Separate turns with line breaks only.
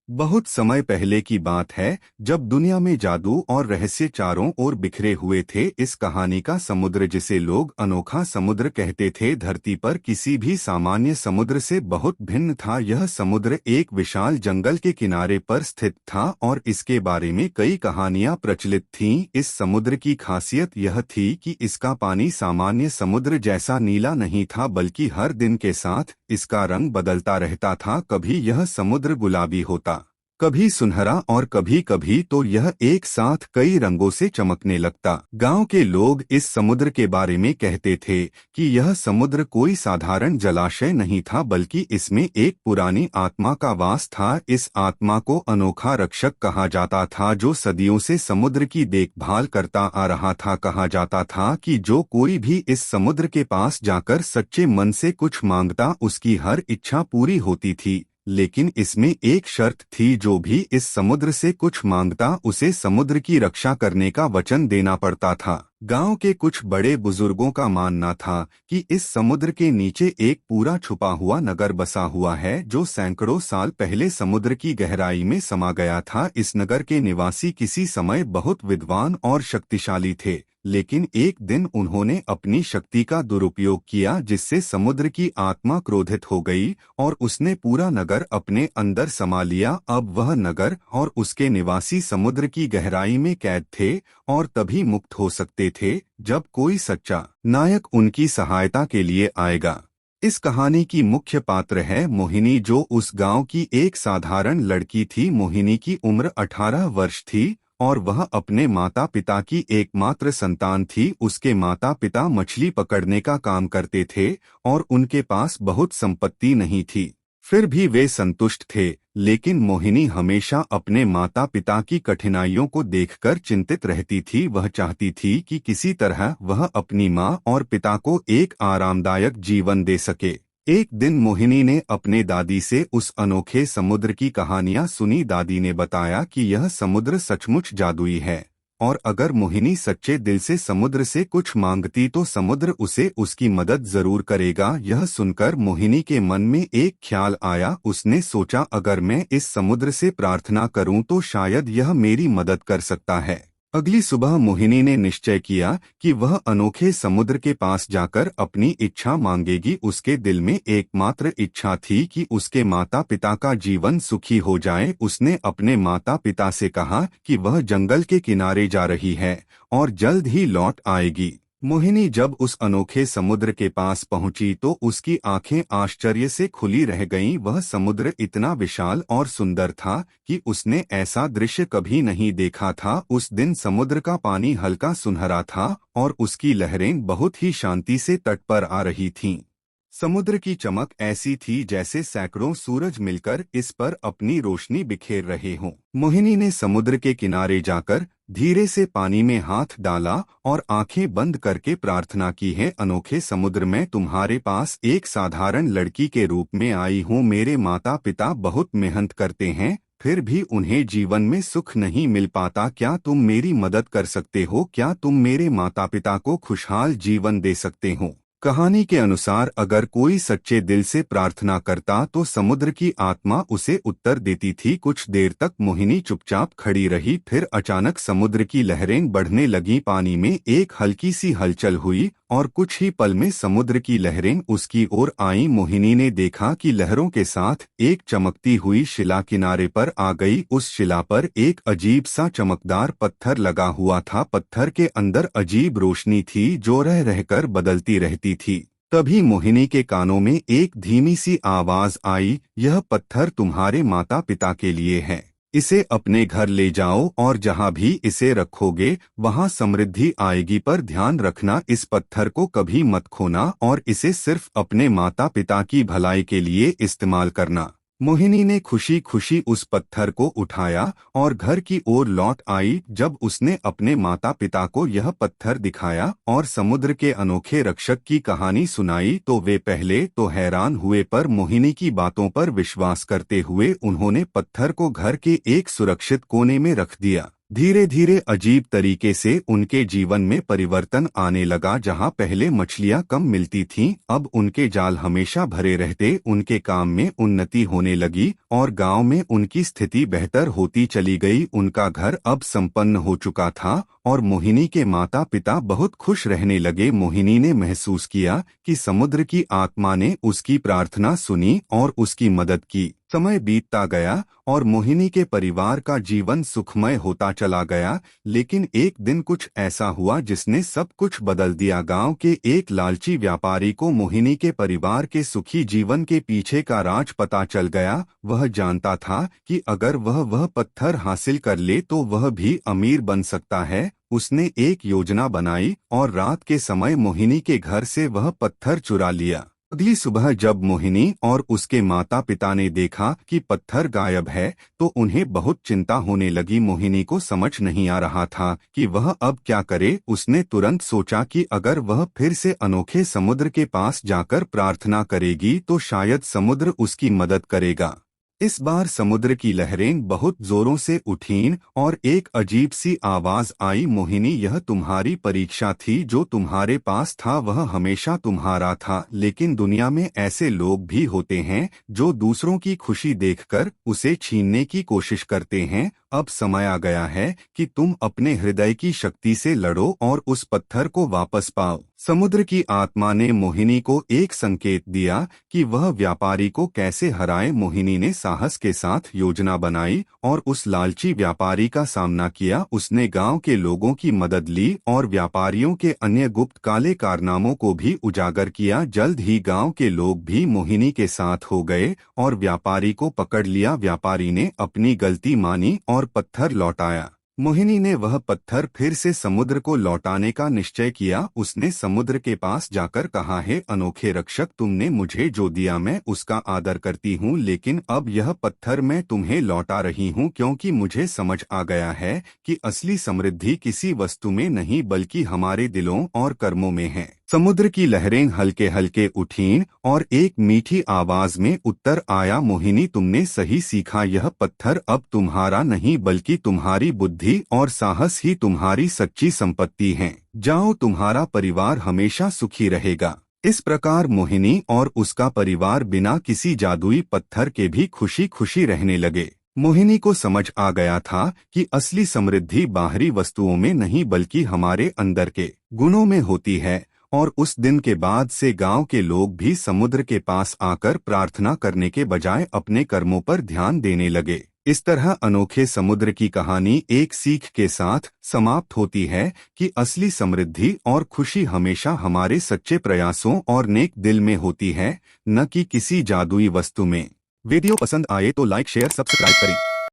बहुत समय पहले की बात है, जब दुनिया में जादू और रहस्य चारों ओर बिखरे हुए थे। इस कहानी का समुद्र, जिसे लोग अनोखा समुद्र कहते थे, धरती पर किसी भी सामान्य समुद्र से बहुत भिन्न था। यह समुद्र एक विशाल जंगल के किनारे पर स्थित था और इसके बारे में कई कहानियां प्रचलित थीं। इस समुद्र की खासियत यह थी कि इसका पानी सामान्य समुद्र जैसा नीला नहीं था, बल्कि हर दिन के साथ इसका रंग बदलता रहता था। कभी यह समुद्र गुलाबी होता, कभी सुनहरा और कभी कभी तो यह एक साथ कई रंगों से चमकने लगता। गांव के लोग इस समुद्र के बारे में कहते थे कि यह समुद्र कोई साधारण जलाशय नहीं था, बल्कि इसमें एक पुरानी आत्मा का वास था। इस आत्मा को अनोखा रक्षक कहा जाता था, जो सदियों से समुद्र की देखभाल करता आ रहा था। कहा जाता था कि जो कोई भी इस समुद्र के पास जाकर सच्चे मन से कुछ मांगता, उसकी हर इच्छा पूरी होती थी। लेकिन इसमें एक शर्त थी, जो भी इस समुद्र से कुछ मांगता उसे समुद्र की रक्षा करने का वचन देना पड़ता था। गांव के कुछ बड़े बुजुर्गों का मानना था कि इस समुद्र के नीचे एक पूरा छुपा हुआ नगर बसा हुआ है, जो सैकड़ों साल पहले समुद्र की गहराई में समा गया था। इस नगर के निवासी किसी समय बहुत विद्वान और शक्तिशाली थे, लेकिन एक दिन उन्होंने अपनी शक्ति का दुरुपयोग किया, जिससे समुद्र की आत्मा क्रोधित हो गई और उसने पूरा नगर अपने अंदर समा लिया। अब वह नगर और उसके निवासी समुद्र की गहराई में कैद थे और तभी मुक्त हो सकते थे जब कोई सच्चा नायक उनकी सहायता के लिए आएगा। इस कहानी की मुख्य पात्र है मोहिनी, जो उस गांव की एक साधारण लड़की थी। मोहिनी की उम्र 18 वर्ष थी और वह अपने माता पिता की एकमात्र संतान थी। उसके माता पिता मछली पकड़ने का काम करते थे और उनके पास बहुत संपत्ति नहीं थी। फिर भी वे संतुष्ट थे, लेकिन मोहिनी हमेशा अपने माता पिता की कठिनाइयों को देखकर चिंतित रहती थी। वह चाहती थी कि किसी तरह वह अपनी माँ और पिता को एक आरामदायक जीवन दे सके। एक दिन मोहिनी ने अपने दादी से उस अनोखे समुद्र की कहानियां सुनी। दादी ने बताया कि यह समुद्र सचमुच जादुई है और अगर मोहिनी सच्चे दिल से समुद्र से कुछ मांगती तो समुद्र उसे उसकी मदद जरूर करेगा। यह सुनकर मोहिनी के मन में एक ख्याल आया। उसने सोचा, अगर मैं इस समुद्र से प्रार्थना करूं तो शायद यह मेरी मदद कर सकता है। अगली सुबह मोहिनी ने निश्चय किया कि वह अनोखे समुद्र के पास जाकर अपनी इच्छा मांगेगी। उसके दिल में एकमात्र इच्छा थी कि उसके माता पिता का जीवन सुखी हो जाए। उसने अपने माता पिता से कहा कि वह जंगल के किनारे जा रही है और जल्द ही लौट आएगी। मोहिनी जब उस अनोखे समुद्र के पास पहुंची तो उसकी आंखें आश्चर्य से खुली रह गईं। वह समुद्र इतना विशाल और सुंदर था कि उसने ऐसा दृश्य कभी नहीं देखा था। उस दिन समुद्र का पानी हल्का सुनहरा था और उसकी लहरें बहुत ही शांति से तट पर आ रही थीं। समुद्र की चमक ऐसी थी जैसे सैकड़ों सूरज मिलकर इस पर अपनी रोशनी बिखेर रहे हों। मोहिनी ने समुद्र के किनारे जाकर धीरे से पानी में हाथ डाला और आंखें बंद करके प्रार्थना की है, अनोखे समुद्र, मैं तुम्हारे पास एक साधारण लड़की के रूप में आई हूँ। मेरे माता पिता बहुत मेहनत करते हैं, फिर भी उन्हें जीवन में सुख नहीं मिल पाता। क्या तुम मेरी मदद कर सकते हो? क्या तुम मेरे माता पिता को खुशहाल जीवन दे सकते हो? कहानी के अनुसार अगर कोई सच्चे दिल से प्रार्थना करता तो समुद्र की आत्मा उसे उत्तर देती थी। कुछ देर तक मोहिनी चुपचाप खड़ी रही, फिर अचानक समुद्र की लहरें बढ़ने लगीं। पानी में एक हल्की सी हलचल हुई और कुछ ही पल में समुद्र की लहरें उसकी ओर आईं। मोहिनी ने देखा कि लहरों के साथ एक चमकती हुई शिला किनारे पर आ गई। उस शिला पर एक अजीब सा चमकदार पत्थर लगा हुआ था। पत्थर के अंदर अजीब रोशनी थी जो रह रहकर बदलती रहती थी। तभी मोहिनी के कानों में एक धीमी सी आवाज आई, यह पत्थर तुम्हारे माता पिता के लिए है। इसे अपने घर ले जाओ और जहाँ भी इसे रखोगे वहाँ समृद्धि आएगी, पर ध्यान रखना इस पत्थर को कभी मत खोना और इसे सिर्फ अपने माता पिता की भलाई के लिए इस्तेमाल करना। मोहिनी ने खुशी खुशी उस पत्थर को उठाया और घर की ओर लौट आई। जब उसने अपने माता पिता को यह पत्थर दिखाया और समुद्र के अनोखे रक्षक की कहानी सुनाई तो वे पहले तो हैरान हुए, पर मोहिनी की बातों पर विश्वास करते हुए उन्होंने पत्थर को घर के एक सुरक्षित कोने में रख दिया। धीरे धीरे अजीब तरीके से उनके जीवन में परिवर्तन आने लगा। जहां पहले मछलियां कम मिलती थीं, अब उनके जाल हमेशा भरे रहते। उनके काम में उन्नति होने लगी और गांव में उनकी स्थिति बेहतर होती चली गई। उनका घर अब संपन्न हो चुका था और मोहिनी के माता पिता बहुत खुश रहने लगे। मोहिनी ने महसूस किया कि समुद्र की आत्मा ने उसकी प्रार्थना सुनी और उसकी मदद की। समय बीतता गया और मोहिनी के परिवार का जीवन सुखमय होता चला गया। लेकिन एक दिन कुछ ऐसा हुआ जिसने सब कुछ बदल दिया। गांव के एक लालची व्यापारी को मोहिनी के परिवार के सुखी जीवन के पीछे का राज पता चल गया। वह जानता था कि अगर वह पत्थर हासिल कर ले तो वह भी अमीर बन सकता है। उसने एक योजना बनाई और रात के समय मोहिनी के घर से वह पत्थर चुरा लिया। अगली सुबह जब मोहिनी और उसके माता पिता ने देखा कि पत्थर गायब है तो उन्हें बहुत चिंता होने लगी। मोहिनी को समझ नहीं आ रहा था कि वह अब क्या करे। उसने तुरंत सोचा कि अगर वह फिर से अनोखे समुद्र के पास जाकर प्रार्थना करेगी तो शायद समुद्र उसकी मदद करेगा। इस बार समुद्र की लहरें बहुत जोरों से उठीं और एक अजीब सी आवाज आई, मोहिनी, यह तुम्हारी परीक्षा थी। जो तुम्हारे पास था वह हमेशा तुम्हारा था। लेकिन दुनिया में ऐसे लोग भी होते हैं जो दूसरों की खुशी देखकर उसे छीनने की कोशिश करते हैं। अब समय आ गया है कि तुम अपने हृदय की शक्ति से लड़ो और उस पत्थर को वापस पाओ। समुद्र की आत्मा ने मोहिनी को एक संकेत दिया कि वह व्यापारी को कैसे हराए। मोहिनी ने साहस के साथ योजना बनाई और उस लालची व्यापारी का सामना किया। उसने गांव के लोगों की मदद ली और व्यापारियों के अन्य गुप्त काले कारनामों को भी उजागर किया। जल्द ही गांव के लोग भी मोहिनी के साथ हो गए और व्यापारी को पकड़ लिया। व्यापारी ने अपनी गलती मानी और पत्थर लौटाया। मोहिनी ने वह पत्थर फिर से समुद्र को लौटाने का निश्चय किया। उसने समुद्र के पास जाकर कहा, हे अनोखे रक्षक, तुमने मुझे जो दिया मैं उसका आदर करती हूँ, लेकिन अब यह पत्थर मैं तुम्हें लौटा रही हूँ क्योंकि मुझे समझ आ गया है कि असली समृद्धि किसी वस्तु में नहीं बल्कि हमारे दिलों और कर्मों में है। समुद्र की लहरें हल्के हल्के उठीं और एक मीठी आवाज में उत्तर आया, मोहिनी, तुमने सही सीखा। यह पत्थर अब तुम्हारा नहीं बल्कि तुम्हारी बुद्धि और साहस ही तुम्हारी सच्ची संपत्ति हैं। जाओ, तुम्हारा परिवार हमेशा सुखी रहेगा। इस प्रकार मोहिनी और उसका परिवार बिना किसी जादुई पत्थर के भी खुशी खुशी रहने लगे। मोहिनी को समझ आ गया था कि असली समृद्धि बाहरी वस्तुओं में नहीं बल्कि हमारे अंदर के गुणों में होती है। और उस दिन के बाद से गांव के लोग भी समुद्र के पास आकर प्रार्थना करने के बजाय अपने कर्मों पर ध्यान देने लगे। इस तरह अनोखे समुद्र की कहानी एक सीख के साथ समाप्त होती है कि असली समृद्धि और खुशी हमेशा हमारे सच्चे प्रयासों और नेक दिल में होती है, न कि किसी जादुई वस्तु में। वीडियो पसंद आए तो लाइक, शेयर, सब्सक्राइब करें।